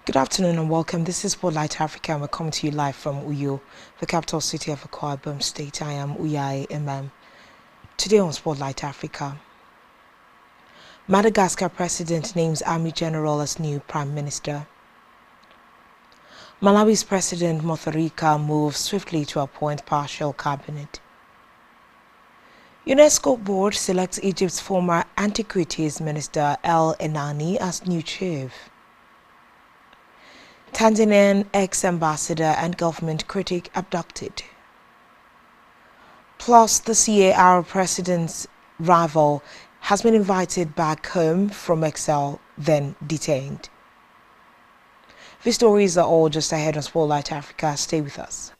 Good afternoon and welcome. This is Spotlight Africa and we're coming to you live from Uyo, the capital city of Akwa Ibom State. I am Uyai Imam. Today on Spotlight Africa, Madagascar President names Army General as new Prime Minister. Malawi's President Mutharika moves swiftly to appoint partial cabinet. UNESCO board selects Egypt's former Antiquities Minister El-Enany as new chief. Tanzanian ex-ambassador and government critic abducted. Plus, the CAR president's rival has been invited back home from exile, then detained. These stories are all just ahead on Spotlight Africa. Stay with us.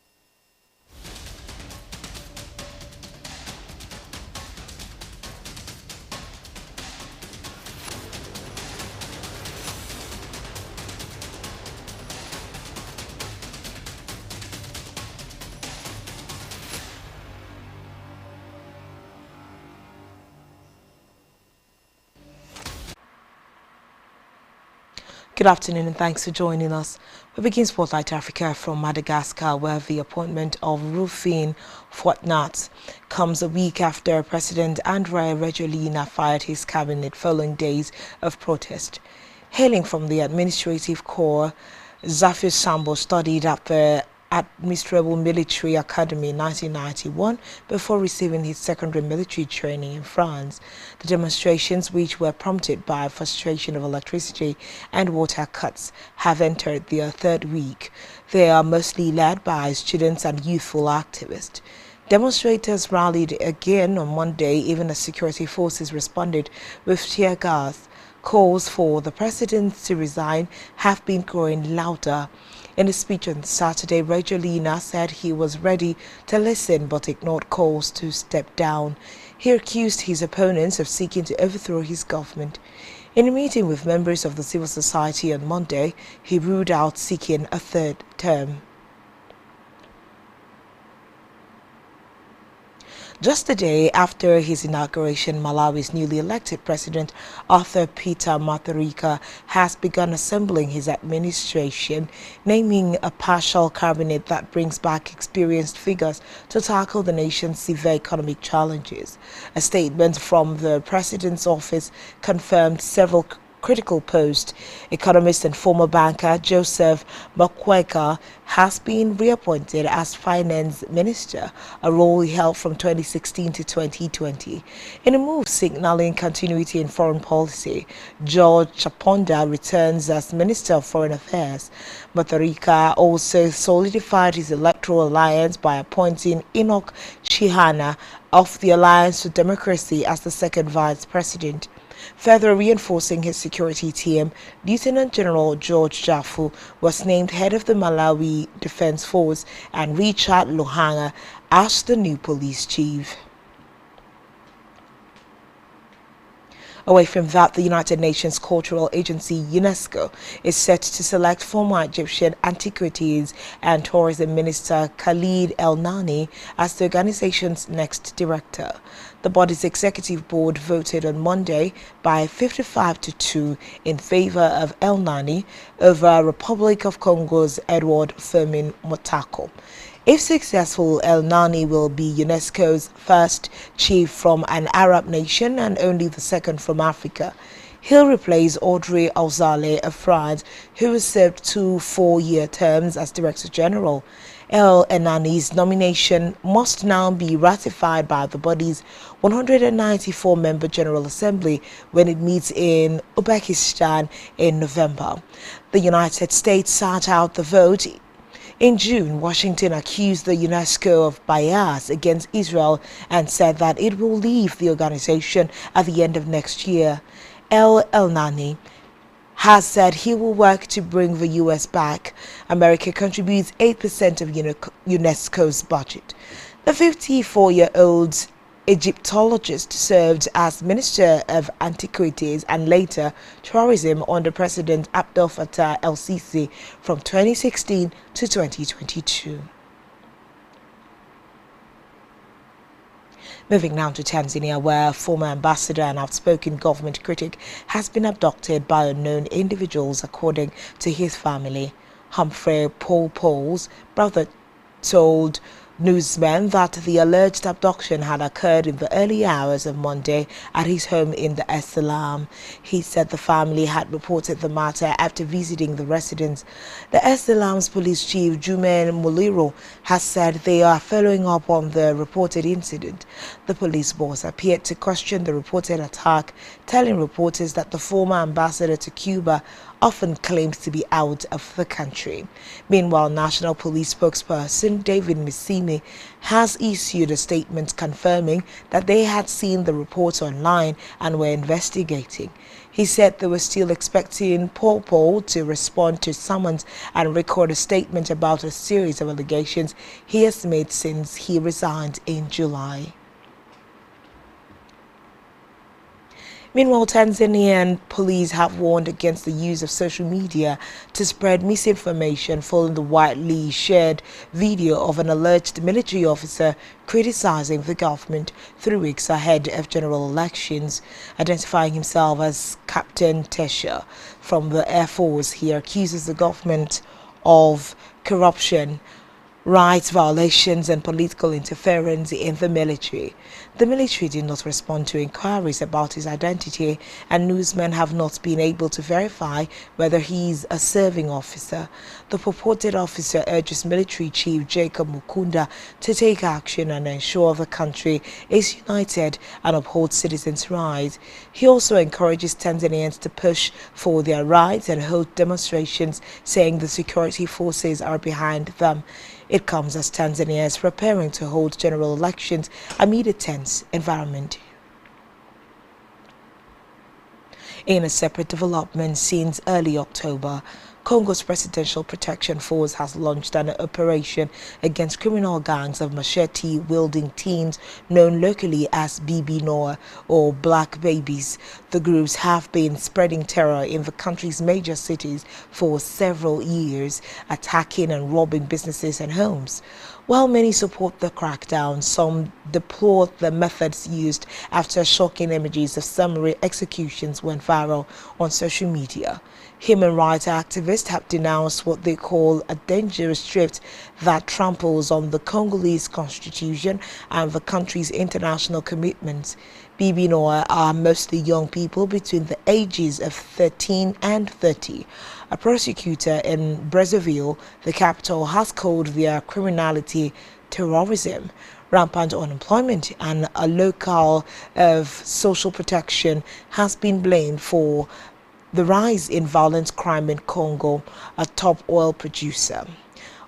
Good afternoon and thanks for joining us. We begin Spotlight Africa from Madagascar, where the appointment of Rufin Fortnat comes a week after President André Rajoelina fired his cabinet following days of protest. Hailing from the administrative corps, Zafir Sambo studied at the Administrable Military Academy in 1991 before receiving his secondary military training in France. The demonstrations, which were prompted by frustration of electricity and water cuts, have entered their third week. They are mostly led by students and youthful activists. Demonstrators rallied again on Monday, even as security forces responded with tear gas. Calls for the president to resign have been growing louder. In a speech on Saturday, Rajoelina said he was ready to listen but ignored calls to step down. He accused his opponents of seeking to overthrow his government. In a meeting with members of the civil society on Monday, he ruled out seeking a third term. Just a day after his inauguration, Malawi's newly elected president, Arthur Peter Mutharika, has begun assembling his administration, naming a partial cabinet that brings back experienced figures to tackle the nation's severe economic challenges. A statement from the president's office confirmed several critical post. Economist and former banker Joseph Makweka has been reappointed as finance minister, a role he held from 2016 to 2020. In a move signaling continuity in foreign policy, George Chaponda returns as Minister of Foreign Affairs. Mutharika also solidified his electoral alliance by appointing Enoch Chihana of the Alliance for Democracy as the second vice president. Further reinforcing his security team, Lieutenant General George Jaffu was named head of the Malawi Defense Force and Richard Luhanga as the new police chief. Away from that, the United Nations Cultural Agency, Unesco, is set to select former Egyptian Antiquities and Tourism Minister Khalid El-Enany as the organization's next director. The body's executive board voted on Monday by 55-2 in favor of El-Enany over Republic of Congo's Edward Firmin Motako. If successful, El-Enany will be UNESCO's first chief from an Arab nation and only the second from Africa. He'll replace Audrey Azoulay of France, who has served 2 4-year terms as Director General. El-Enany's nomination must now be ratified by the body's 194-member General Assembly when it meets in Uzbekistan in November. The United States sat out the vote. In June, Washington accused the UNESCO of bias against Israel and said that it will leave the organization at the end of next year. El-Enany has said he will work to bring the U.S. back. America contributes 8% of UNESCO's budget. The 54-year-old Egyptologist served as Minister of Antiquities and later Tourism under President Abdel Fattah el-Sisi from 2016 to 2022. Moving now to Tanzania, where former ambassador and outspoken government critic has been abducted by unknown individuals, according to his family. Humphrey Pole's brother told newsmen that the alleged abduction had occurred in the early hours of Monday at his home in the Es-Salam. He said the family had reported the matter after visiting the residence. The Es-Salam's police chief, Jumen Muliro, has said they are following up on the reported incident. The police boss appeared to question the reported attack, telling reporters that the former ambassador to Cuba often claims to be out of the country. Meanwhile, National Police spokesperson David Misimi has issued a statement confirming that they had seen the reports online and were investigating. He said they were still expecting Pole to respond to summons and record a statement about a series of allegations he has made since he resigned in July. Meanwhile, Tanzanian police have warned against the use of social media to spread misinformation following the widely shared video of an alleged military officer criticizing the government 3 weeks ahead of general elections. Identifying himself as Captain Tesha from the Air Force, he accuses the government of corruption, rights violations and political interference in the military. The military did not respond to inquiries about his identity, and newsmen have not been able to verify whether he is a serving officer. The purported officer urges military chief Jacob Mukunda to take action and ensure the country is united and uphold citizens' rights. He also encourages Tanzanians to push for their rights and hold demonstrations, saying the security forces are behind them. It comes as Tanzania is preparing to hold general elections amid a tense environment. In a separate development, since early October, Congo's Presidential Protection Force has launched an operation against criminal gangs of machete-wielding teens known locally as Bibi Noir or Black Babies. The groups have been spreading terror in the country's major cities for several years, attacking and robbing businesses and homes. While many support the crackdown, some deplore the methods used after shocking images of summary executions went viral on social media. Human rights activists have denounced what they call a dangerous drift that tramples on the Congolese constitution and the country's international commitments. Bibi Noir are mostly young people between the ages of 13 and 30. A prosecutor in Brazzaville, the capital, has called their criminality terrorism. Rampant unemployment and a locale of social protection has been blamed for the rise in violent crime in Congo, a top oil producer.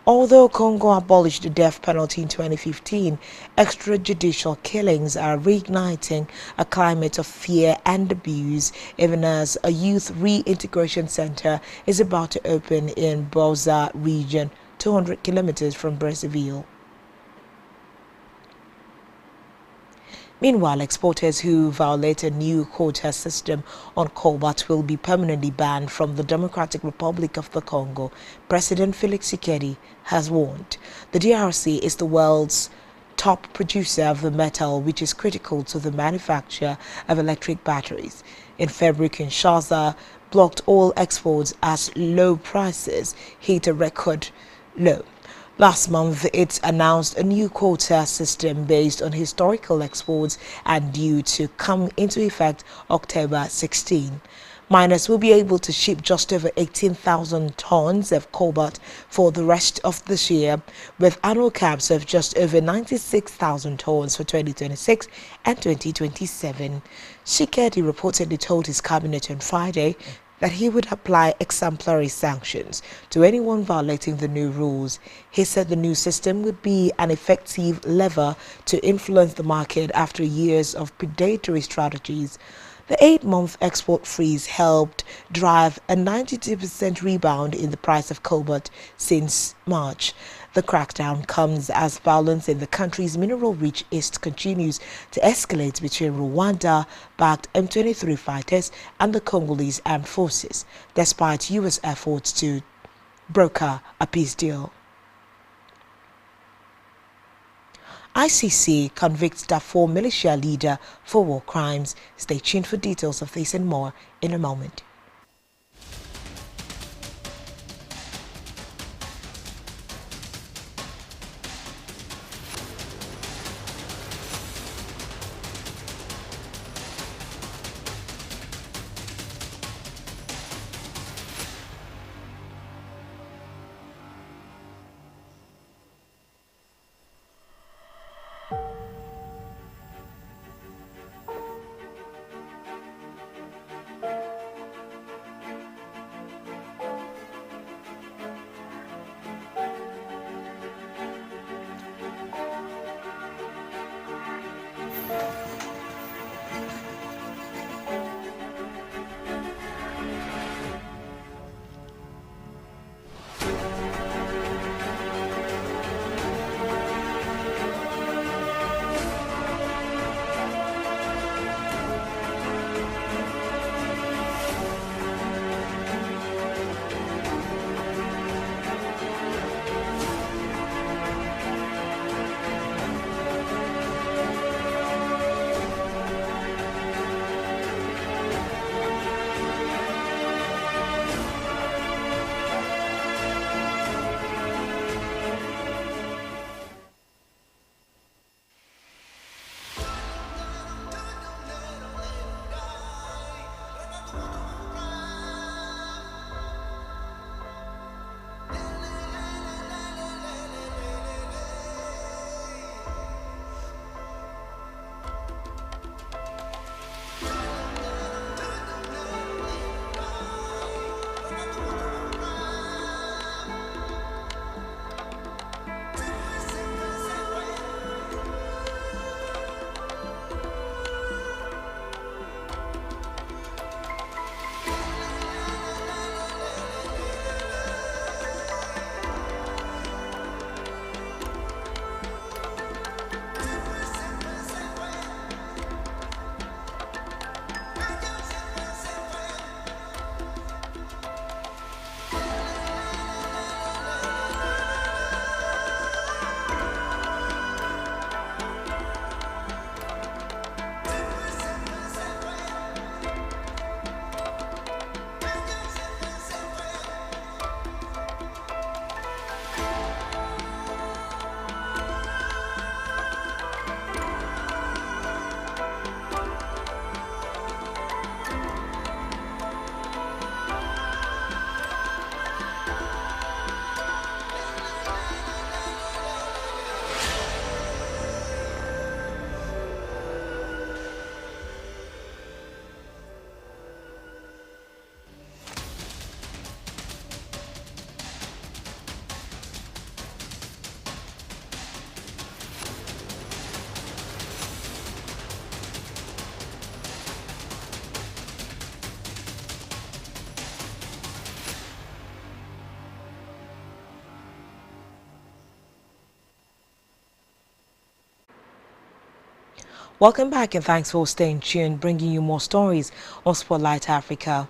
Although Congo abolished the death penalty in 2015, extrajudicial killings are reigniting a climate of fear and abuse, even as a youth reintegration center is about to open in Boza region, 200 kilometers from Brazzaville. Meanwhile, exporters who violate a new quota system on cobalt will be permanently banned from the Democratic Republic of the Congo, President Felix Tshisekedi has warned. The DRC is the world's top producer of the metal, which is critical to the manufacture of electric batteries. In February, Kinshasa blocked all exports as low prices hit a record low. Last month, it announced a new quota system based on historical exports and due to come into effect October 16. Miners will be able to ship just over 18,000 tons of cobalt for the rest of this year, with annual caps of just over 96,000 tons for 2026 and 2027. Tshisekedi reportedly told his cabinet on Friday that he would apply exemplary sanctions to anyone violating the new rules. He said the new system would be an effective lever to influence the market after years of predatory strategies. The 8-month export freeze helped drive a 92% rebound in the price of cobalt since March. The crackdown comes as violence in the country's mineral-rich east continues to escalate between Rwanda-backed M23 fighters and the Congolese armed forces, despite U.S. efforts to broker a peace deal. ICC convicts Darfur militia leader for war crimes. Stay tuned for details of this and more in a moment. Welcome back and thanks for staying tuned, bringing you more stories on Spotlight Africa.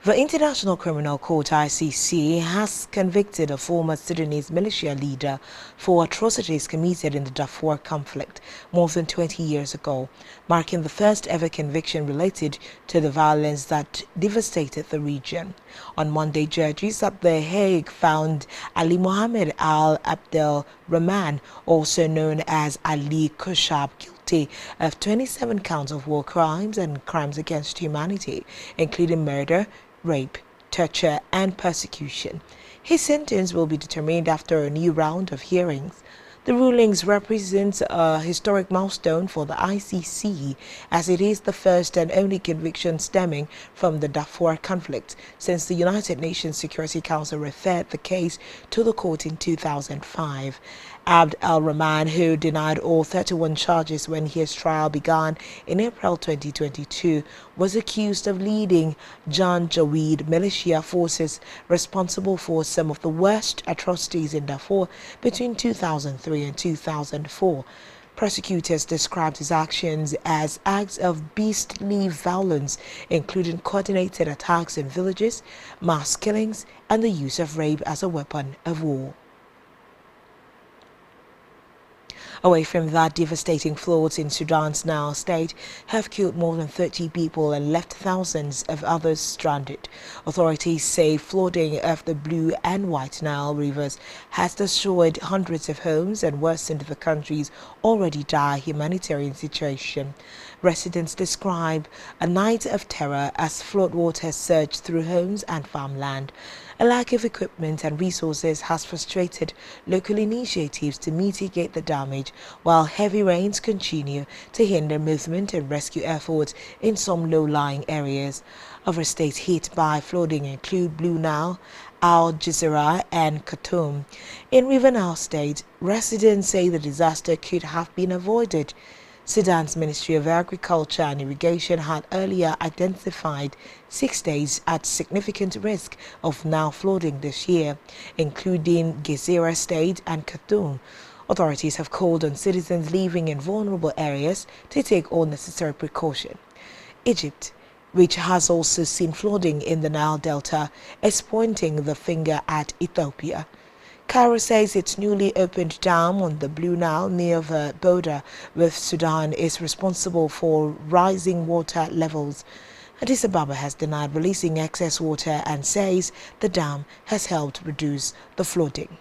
The International Criminal Court (ICC) has convicted a former Sudanese militia leader for atrocities committed in the Darfur conflict more than 20 years ago, marking the first ever conviction related to the violence that devastated the region. On Monday, judges at The Hague found Ali Mohammed Al-Abdel Rahman, also known as Ali Kushab, guilty of 27 counts of war crimes and crimes against humanity, including murder, rape, torture, and persecution. His sentence will be determined after a new round of hearings. The rulings represent a historic milestone for the ICC, as it is the first and only conviction stemming from the Darfur conflict since the United Nations Security Council referred the case to the court in 2005. Abd al-Rahman, who denied all 31 charges when his trial began in April 2022, was accused of leading Janjaweed militia forces responsible for some of the worst atrocities in Darfur between 2003 and 2004. Prosecutors described his actions as acts of beastly violence, including coordinated attacks in villages, mass killings, and the use of rape as a weapon of war. Away from that, devastating floods in Sudan's Nile state have killed more than 30 people and left thousands of others stranded. Authorities say flooding of the Blue and White Nile rivers has destroyed hundreds of homes and worsened the country's already dire humanitarian situation. Residents describe a night of terror as floodwaters surged through homes and farmland. A lack of equipment and resources has frustrated local initiatives to mitigate the damage, while heavy rains continue to hinder movement and rescue efforts in some low-lying areas. Other states hit by flooding include Blue Nile, Al Jazeera and Khartoum. In River Nile State, residents say the disaster could have been avoided. Sudan's Ministry of Agriculture and Irrigation had earlier identified 6 states at significant risk of Nile flooding this year, including Jazeera State and Khartoum. Authorities have called on citizens living in vulnerable areas to take all necessary precaution. Egypt, which has also seen flooding in the Nile Delta, is pointing the finger at Ethiopia. Cairo says its newly opened dam on the Blue Nile near the border with Sudan is responsible for rising water levels. Addis Ababa has denied releasing excess water and says the dam has helped reduce the flooding.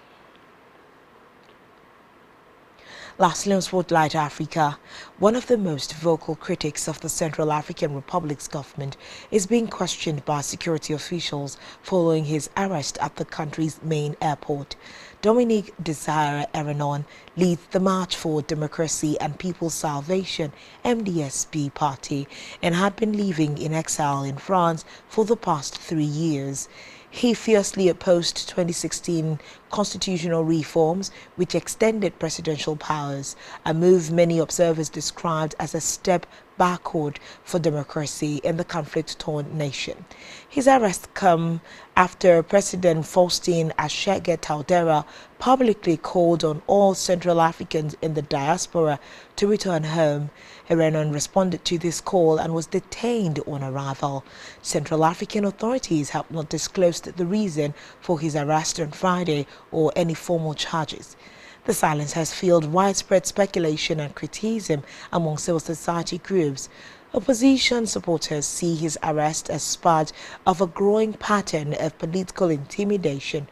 Lastly, on Spotlight Africa, one of the most vocal critics of the Central African Republic's government is being questioned by security officials following his arrest at the country's main airport. Dominique Desire Eranon leads the March for Democracy and People's Salvation (MDSP) party and had been living in exile in France for the past 3 years. He fiercely opposed 2016 constitutional reforms which extended presidential powers, a move many observers described as a step backward for democracy in the conflict-torn nation. His arrest comes after President Faustin Archange Touadéra publicly called on all Central Africans in the diaspora to return home. Eranon responded to this call and was detained on arrival. Central African authorities have not disclosed the reason for his arrest on Friday or any formal charges. The silence has fueled widespread speculation and criticism among civil society groups. Opposition supporters see his arrest as part of a growing pattern of political intimidation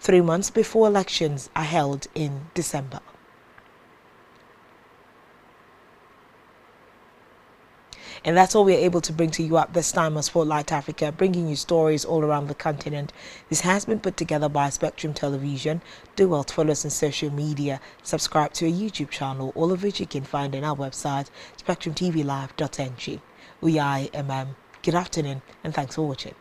3 months before elections are held in December. And that's all we're able to bring to you at this time on Spotlight Africa, bringing you stories all around the continent. This has been put together by Spectrum Television. Do well to follow us on social media, subscribe to our YouTube channel, all of which you can find on our website, spectrumtvlive.ng. We are MM. Good afternoon and thanks for watching.